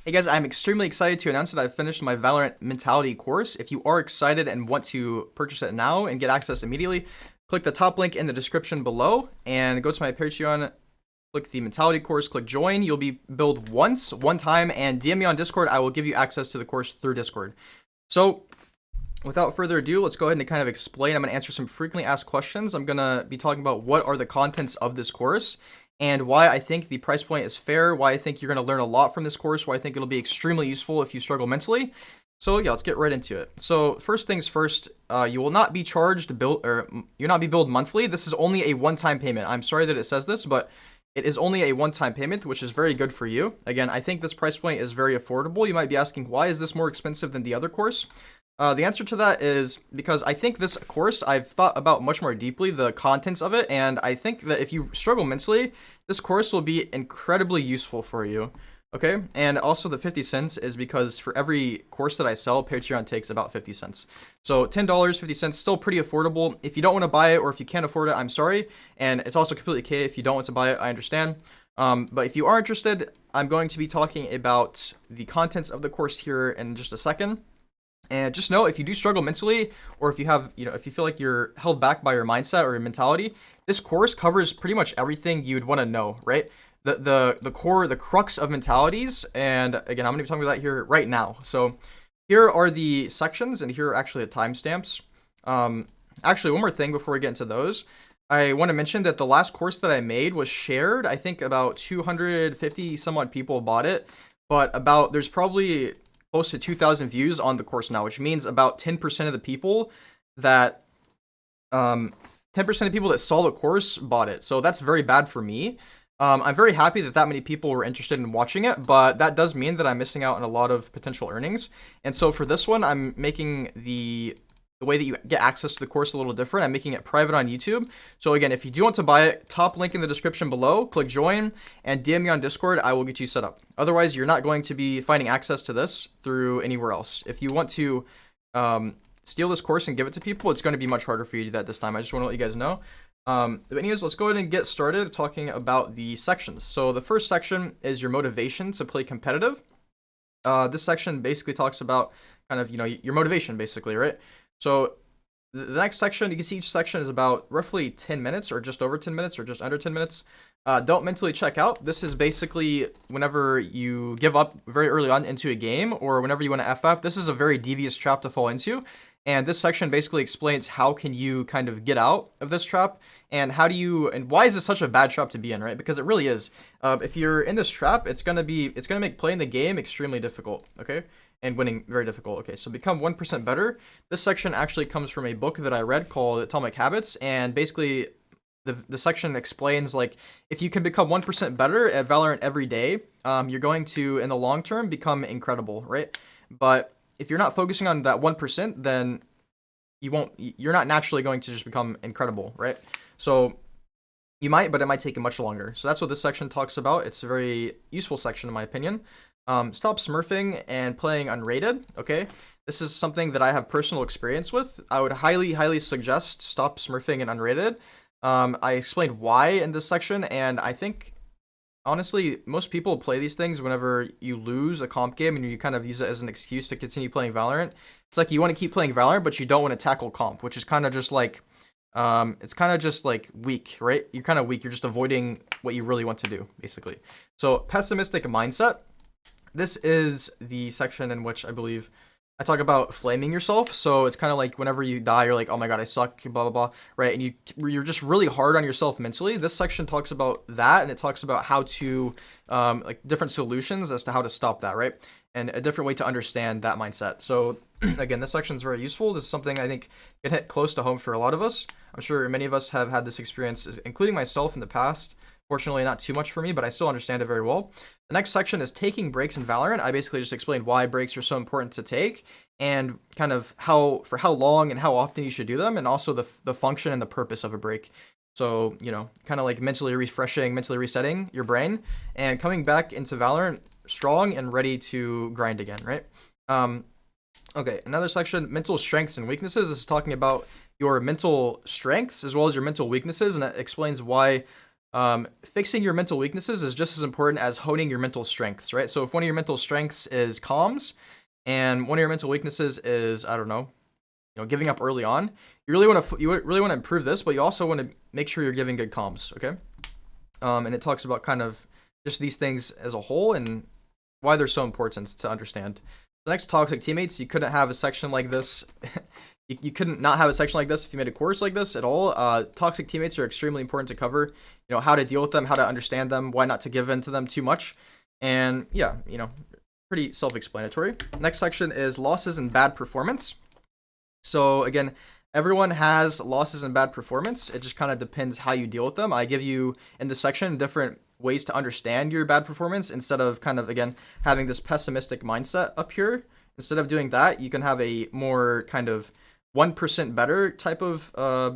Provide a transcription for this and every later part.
Hey guys, I'm extremely excited to announce that I've finished my Valorant Mentality course. If you are excited and want to purchase it now and get access immediately, click the top link in the description below and go to my Patreon, click the Mentality course, click join. You'll be billed once, one time, and DM me on Discord. I will give you access to the course through Discord. So without further ado, let's go ahead and kind of explain. I'm going to answer some frequently asked questions. I'm going to be talking about what are the contents of this course and why I think the price point is fair, why I think you're going to learn a lot from this course, why I think it'll be extremely useful if you struggle mentally. So yeah, let's get right into it. So first things first, you will not be charged you'll not be billed monthly. This is only a one-time payment. I'm sorry that it says this, but it is only a one-time payment, which is very good for you. Again, I think this price point is very affordable. You might be asking, why is this more expensive than the other course? The answer to that is because I think this course, I've thought about much more deeply the contents of it, and I think that if you struggle mentally, this course will be incredibly useful for you. Okay, and also the 50 cents is because for every course that I sell, Patreon takes about 50 cents. So $10, 50 cents, still pretty affordable. If you don't want to buy it or if you can't afford it, I'm sorry. And it's also completely okay if you don't want to buy it, I understand. But if you are interested, I'm going to be talking about the contents of the course here in just a second. And just know, if you do struggle mentally, or if you have, if you feel like you're held back by your mindset or your mentality, this course covers pretty much everything you'd want to know, right? The core, the crux of mentalities. And again, I'm going to be talking about that here right now. So here are the sections, and here are actually the timestamps. Actually, one more thing before we get into those. I want to mention that the last course that I made was shared. I think about 250 some odd people bought it, but there's probably close to 2,000 views on the course now, which means about 10% of the people that 10% of people that saw the course bought it. So that's very bad for me. I'm very happy that many people were interested in watching it, but that does mean that I'm missing out on a lot of potential earnings. And so for this one, I'm making the way that you get access to the course a little different. I'm making it private on YouTube. So again, if you do want to buy it, top link in the description below, click join and DM me on Discord. I will get you set up. Otherwise, you're not going to be finding access to this through anywhere else. If you want to steal this course and give it to people, it's going to be much harder for you to do that this time. I just want to let you guys know. But anyways, let's go ahead and get started talking about the sections. So the first section is your motivation to play competitive. This section basically talks about kind of, your motivation basically, right? So the next section, you can see each section is about roughly 10 minutes or just over 10 minutes or just under 10 minutes. Don't mentally check out. This is basically whenever you give up very early on into a game or whenever you want to FF, this is a very devious trap to fall into. And this section basically explains how can you kind of get out of this trap and and why is this such a bad trap to be in, right? Because it really is. If you're in this trap, it's gonna make playing the game extremely difficult, okay? And winning very difficult. Okay, so become 1% better. This section actually comes from a book that I read called Atomic Habits, and basically the section explains like if you can become 1% better at Valorant every day, you're going to in the long term become incredible, right? But if you're not focusing on that 1%, then you're not naturally going to just become incredible, right? So you might, but it might take much longer. So that's what this section talks about. It's a very useful section in my opinion. Stop smurfing and playing unrated, okay? This is something that I have personal experience with. I would highly suggest stop smurfing and unrated. I explained why in this section, and I think, honestly, most people play these things whenever you lose a comp game and you kind of use it as an excuse to continue playing Valorant. It's like you want to keep playing Valorant, but you don't want to tackle comp, which is kind of just like, it's kind of just like weak, right? You're kind of weak. You're just avoiding what you really want to do, basically. So pessimistic mindset. This is the section in which I believe I talk about flaming yourself. So it's kind of like whenever you die, you're like, oh my god, I suck, blah, blah, blah, right? And you're just really hard on yourself mentally. This section talks about that, and it talks about how to, like different solutions as to how to stop that, right? And a different way to understand that mindset. So again, this section is very useful. This is something I think can hit close to home for a lot of us. I'm sure many of us have had this experience, including myself in the past. Fortunately, not too much for me, but I still understand it very well. The next section is taking breaks in Valorant. I basically just explained why breaks are so important to take and kind of for how long and how often you should do them, and also the function and the purpose of a break. So, kind of like mentally refreshing, mentally resetting your brain and coming back into Valorant strong and ready to grind again, right? Okay, another section, mental strengths and weaknesses. This is talking about your mental strengths as well as your mental weaknesses, and it explains why Fixing your mental weaknesses is just as important as honing your mental strengths, right? So if one of your mental strengths is comms and one of your mental weaknesses is, I don't know, giving up early on, you really want to improve this, but you also want to make sure you're giving good comms, okay? And it talks about kind of just these things as a whole and why they're so important to understand. The next, toxic teammates. You couldn't have a section like this. You couldn't not have a section like this if you made a course like this at all. Toxic teammates are extremely important to cover. How to deal with them, how to understand them, why not to give in to them too much. And yeah, pretty self-explanatory. Next section is losses and bad performance. So again, everyone has losses and bad performance. It just kind of depends how you deal with them. I give you in this section different ways to understand your bad performance instead of kind of, again, having this pessimistic mindset up here. Instead of doing that, you can have a more kind of 1% better type of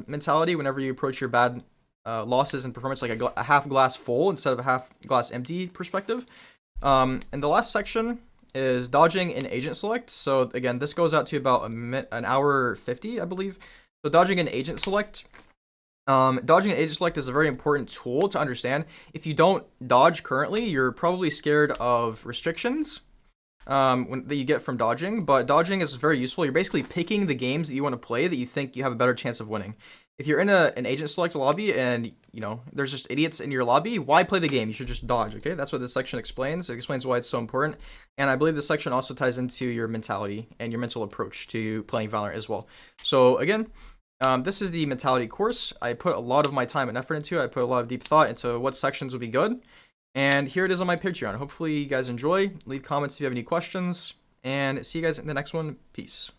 mentality whenever you approach your bad losses and performance, like a half glass full instead of a half glass empty perspective. And the last section is dodging and agent select. So again, this goes out to about an hour 50, I believe. So dodging and agent select. Dodging and agent select is a very important tool to understand. If you don't dodge currently, you're probably scared of restrictions that you get from dodging, but dodging is very useful. You're basically picking the games that you want to play that you think you have a better chance of winning. If you're in an agent select lobby and there's just idiots in your lobby, why play the game? You should just dodge. Okay, that's what this section explains. It explains why it's so important, and I believe this section also ties into your mentality and your mental approach to playing Valorant as well. So again, this is the mentality course. I put a lot of my time and effort into it. I put a lot of deep thought into what sections would be good. And here it is on my Patreon. Hopefully you guys enjoy. Leave comments if you have any questions. And see you guys in the next one. Peace.